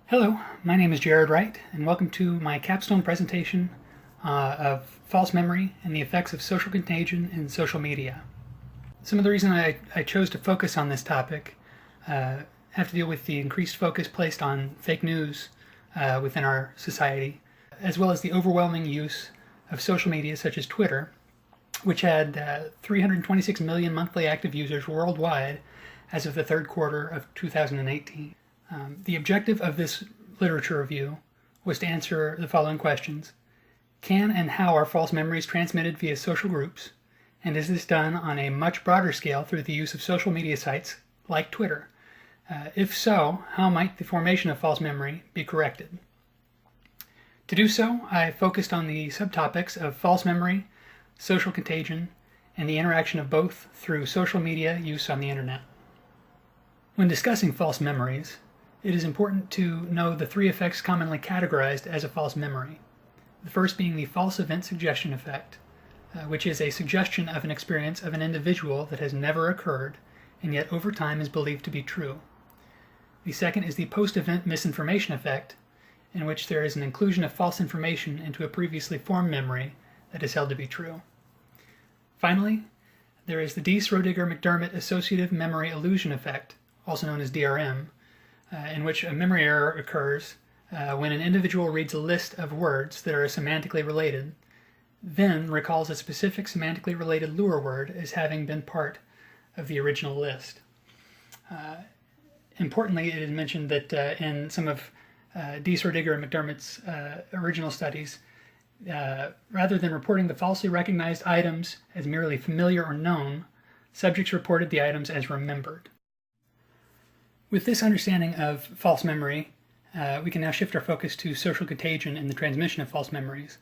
Hello, my name is Jared Wright, and welcome to my capstone presentation of false memory and the effects of social contagion in social media. Some of the reason I chose to focus on this topic have to deal with the increased focus placed on fake news within our society, as well as the overwhelming use of social media such as Twitter, which had 326 million monthly active users worldwide as of the third quarter of 2018. The objective of this literature review was to answer the following questions. Can and how are false memories transmitted via social groups? And is this done on a much broader scale through the use of social media sites like Twitter? If so, how might the formation of false memory be corrected? To do so, I focused on the subtopics of false memory, social contagion, and the interaction of both through social media use on the internet. When discussing false memories, it is important to know the three effects commonly categorized as a false memory. The first being the false event suggestion effect, which is a suggestion of an experience of an individual that has never occurred and yet over time is believed to be true. The second is the post-event misinformation effect, in which there is an inclusion of false information into a previously formed memory that is held to be true. Finally, there is the Dees-Roediger-McDermott associative memory illusion effect, also known as DRM, in which a memory error occurs when an individual reads a list of words that are semantically related, then recalls a specific semantically related lure word as having been part of the original list. Importantly, it is mentioned that in some of Dees-Roediger and McDermott's original studies, rather than reporting the falsely recognized items as merely familiar or known, subjects reported the items as remembered. With this understanding of false memory, we can now shift our focus to social contagion and the transmission of false memories.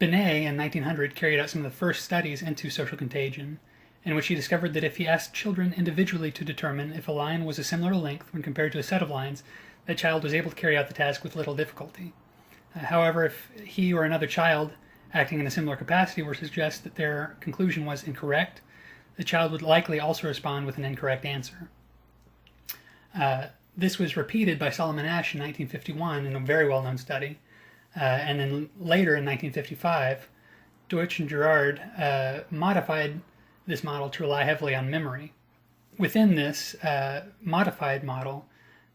Binet in 1900 carried out some of the first studies into social contagion, in which he discovered that if he asked children individually to determine if a line was a similar length when compared to a set of lines, that child was able to carry out the task with little difficulty. However, if he or another child acting in a similar capacity were to suggest that their conclusion was incorrect, the child would likely also respond with an incorrect answer. This was repeated by Solomon Asch in 1951 in a very well-known study, and then later in 1955, Deutsch and Girard modified this model to rely heavily on memory. Within this modified model,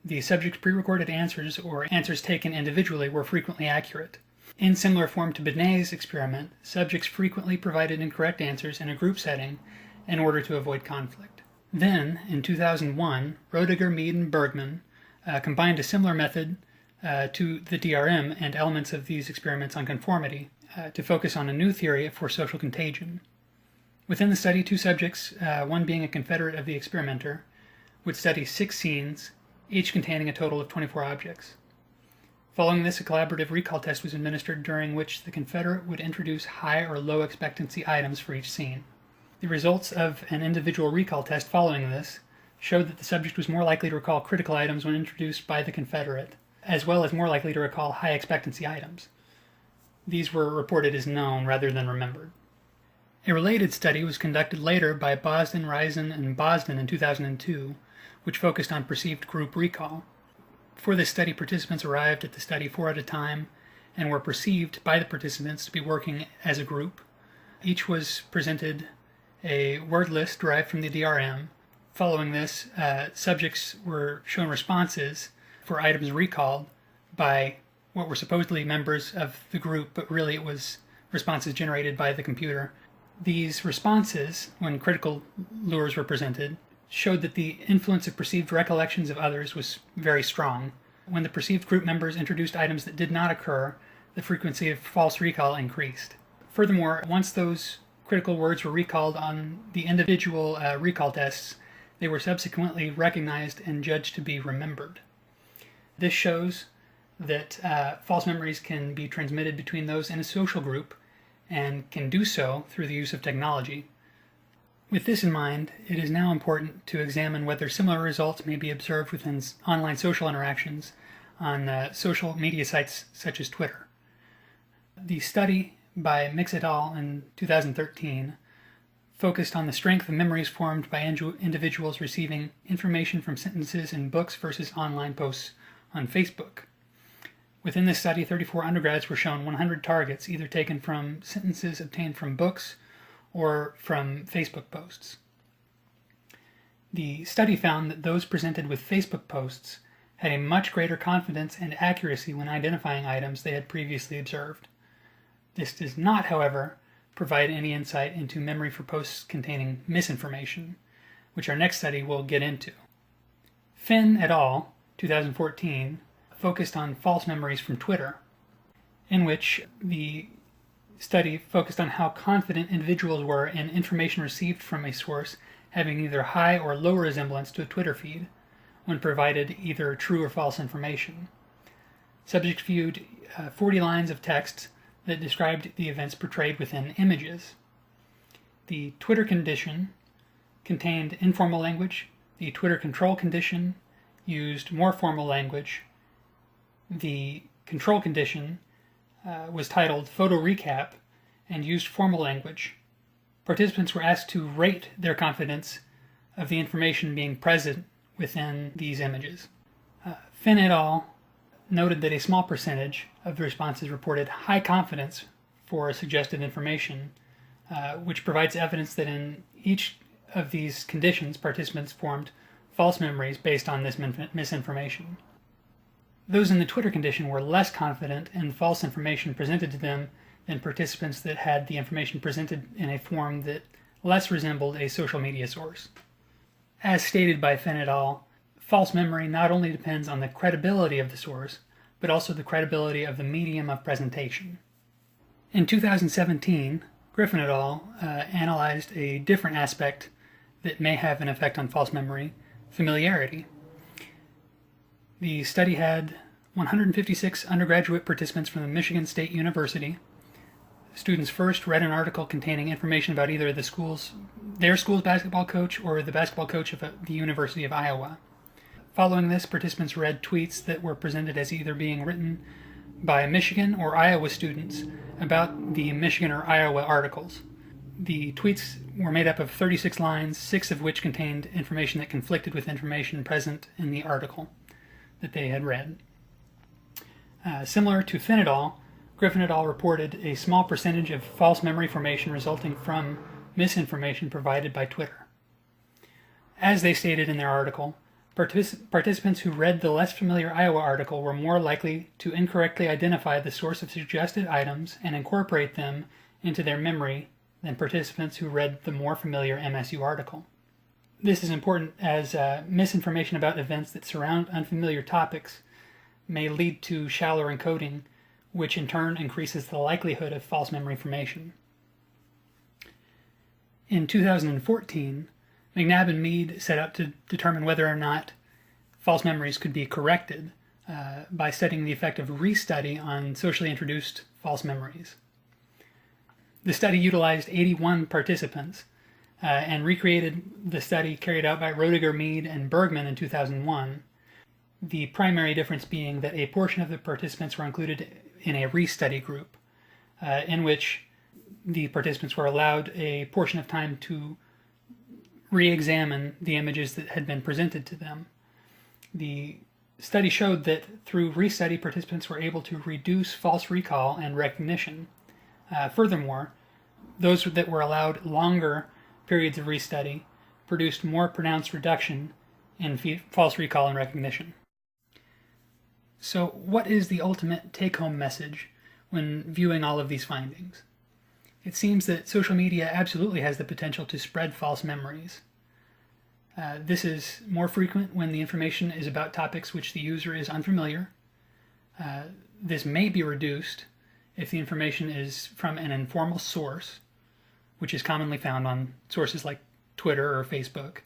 the subject's pre-recorded answers or answers taken individually were frequently accurate. In similar form to Binet's experiment, subjects frequently provided incorrect answers in a group setting in order to avoid conflict. Then, in 2001, Roediger, Mead, and Bergman combined a similar method to the DRM and elements of these experiments on conformity to focus on a new theory for social contagion. Within the study, two subjects, one being a confederate of the experimenter, would study 6 scenes, each containing a total of 24 objects. Following this, a collaborative recall test was administered during which the confederate would introduce high or low expectancy items for each scene. The results of an individual recall test following this showed that the subject was more likely to recall critical items when introduced by the confederate, as well as more likely to recall high expectancy items. These were reported as known rather than remembered. A related study was conducted later by Bosden, Reisen, and Bosden in 2002, which focused on perceived group recall. For this study, participants arrived at the study 4 at a time and were perceived by the participants to be working as a group. Each was presented a word list derived from the DRM. Following this, subjects were shown responses for items recalled by what were supposedly members of the group, but really it was responses generated by the computer. These responses, when critical lures were presented, showed that the influence of perceived recollections of others was very strong. When the perceived group members introduced items that did not occur, the frequency of false recall increased. Furthermore, once those critical words were recalled on the individual recall tests, they were subsequently recognized and judged to be remembered. This shows that false memories can be transmitted between those in a social group and can do so through the use of technology. With this in mind, it is now important to examine whether similar results may be observed within online social interactions on social media sites such as Twitter. The study by Mix et al. In 2013 focused on the strength of memories formed by individuals receiving information from sentences in books versus online posts on Facebook. Within this study, 34 undergrads were shown 100 targets, either taken from sentences obtained from books or from Facebook posts. The study found that those presented with Facebook posts had a much greater confidence and accuracy when identifying items they had previously observed. This does not, however, provide any insight into memory for posts containing misinformation, which our next study will get into. Finn et al., 2014, focused on false memories from Twitter, in which the study focused on how confident individuals were in information received from a source having either high or low resemblance to a Twitter feed when provided either true or false information. Subjects viewed 40 lines of text that described the events portrayed within images. The Twitter condition contained informal language. The Twitter control condition used more formal language. The control condition was titled Photo Recap and used formal language. Participants were asked to rate their confidence of the information being present within these images. Finn et al. Noted that a small percentage of the responses reported high confidence for suggested information, which provides evidence that in each of these conditions, participants formed false memories based on this misinformation. Those in the Twitter condition were less confident in false information presented to them than participants that had the information presented in a form that less resembled a social media source. As stated by Finn et al., false memory not only depends on the credibility of the source, but also the credibility of the medium of presentation. In 2017, Griffin et al. Analyzed a different aspect that may have an effect on false memory: familiarity. The study had 156 undergraduate participants from the Michigan State University. Students first read an article containing information about either their school's basketball coach or the basketball coach of the University of Iowa. Following this, participants read tweets that were presented as either being written by Michigan or Iowa students about the Michigan or Iowa articles. The tweets were made up of 36 lines, 6 of which contained information that conflicted with information present in the article that they had read. Similar to Finn et al., Griffin et al. Reported a small percentage of false memory formation resulting from misinformation provided by Twitter. As they stated in their article, participants who read the less familiar Iowa article were more likely to incorrectly identify the source of suggested items and incorporate them into their memory than participants who read the more familiar MSU article. This is important as misinformation about events that surround unfamiliar topics may lead to shallower encoding, which in turn increases the likelihood of false memory formation. In 2014, McNabb and Mead set out to determine whether or not false memories could be corrected by studying the effect of restudy on socially introduced false memories. The study utilized 81 participants and recreated the study carried out by Roediger, Mead, and Bergman in 2001, the primary difference being that a portion of the participants were included in a restudy group, in which the participants were allowed a portion of time to re-examine the images that had been presented to them. The study showed that through restudy, participants were able to reduce false recall and recognition. Furthermore, those that were allowed longer periods of restudy produced more pronounced reduction in false recall and recognition. So, what is the ultimate take-home message when viewing all of these findings? It seems that social media absolutely has the potential to spread false memories. This is more frequent when the information is about topics which the user is unfamiliar. This may be reduced if the information is from an informal source, which is commonly found on sources like Twitter or Facebook.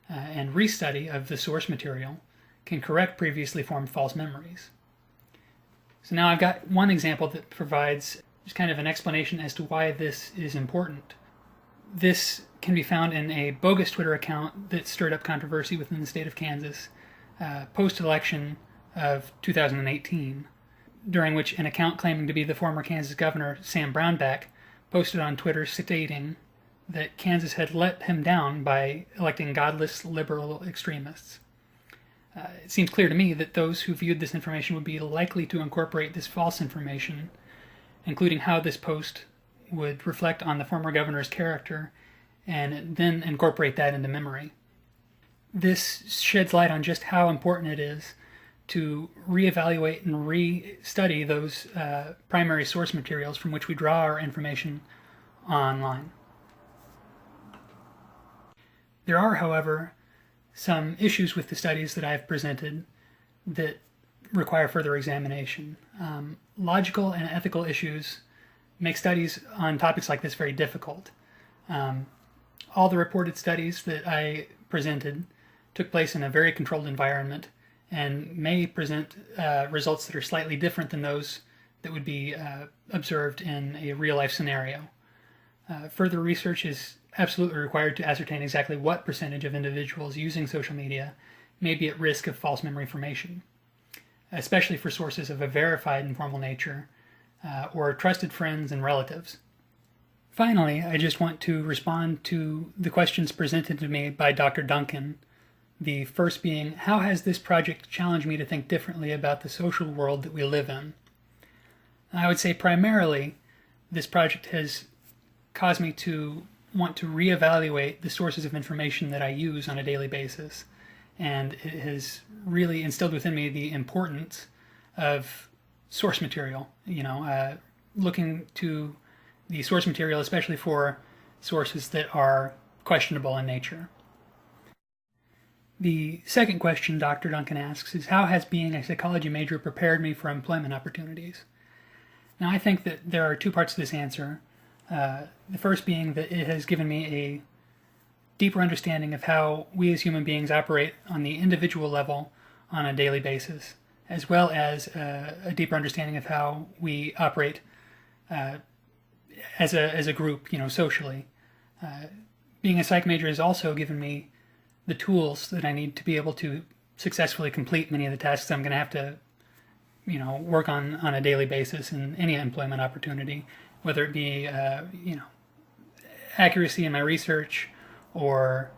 And restudy of the source material can correct previously formed false memories. So now I've got one example that provides just kind of an explanation as to why this is important. This can be found in a bogus Twitter account that stirred up controversy within the state of Kansas post-election of 2018, during which an account claiming to be the former Kansas governor, Sam Brownback, posted on Twitter stating that Kansas had let him down by electing godless liberal extremists. It seems clear to me that those who viewed this information would be likely to incorporate this false information, including how this post would reflect on the former governor's character, and then incorporate that into memory. This sheds light on just how important it is to reevaluate and re-study those primary source materials from which we draw our information online. There are, however, some issues with the studies that I've presented that require further examination. Logical and ethical issues make studies on topics like this very difficult. All the reported studies that I presented took place in a very controlled environment and may present results that are slightly different than those that would be observed in a real-life scenario. Further research is absolutely required to ascertain exactly what percentage of individuals using social media may be at risk of false memory formation, especially for sources of a verified informal nature or trusted friends and relatives. Finally, I just want to respond to the questions presented to me by Dr. Duncan. The first being, how has this project challenged me to think differently about the social world that we live in? I would say primarily this project has caused me to want to reevaluate the sources of information that I use on a daily basis. And it has really instilled within me the importance of source material, looking to the source material, especially for sources that are questionable in nature. The second question Dr. Duncan asks is, how has being a psychology major prepared me for employment opportunities? Now, I think that there are two parts to this answer. The first being that it has given me a deeper understanding of how we as human beings operate on the individual level on a daily basis, as well as a deeper understanding of how we operate as a group, socially. Being a psych major has also given me the tools that I need to be able to successfully complete many of the tasks I'm going to have to, work on a daily basis in any employment opportunity, whether it be, accuracy in my research or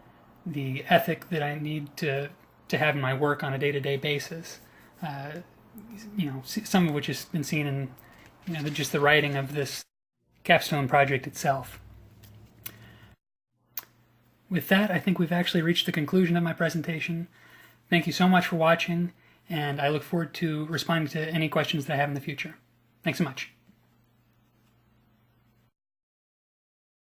the ethic that I need to have in my work on a day-to-day basis. Some of which has been seen in, just the writing of this capstone project itself. With that, I think we've actually reached the conclusion of my presentation. Thank you so much for watching, and I look forward to responding to any questions that I have in the future. Thanks so much.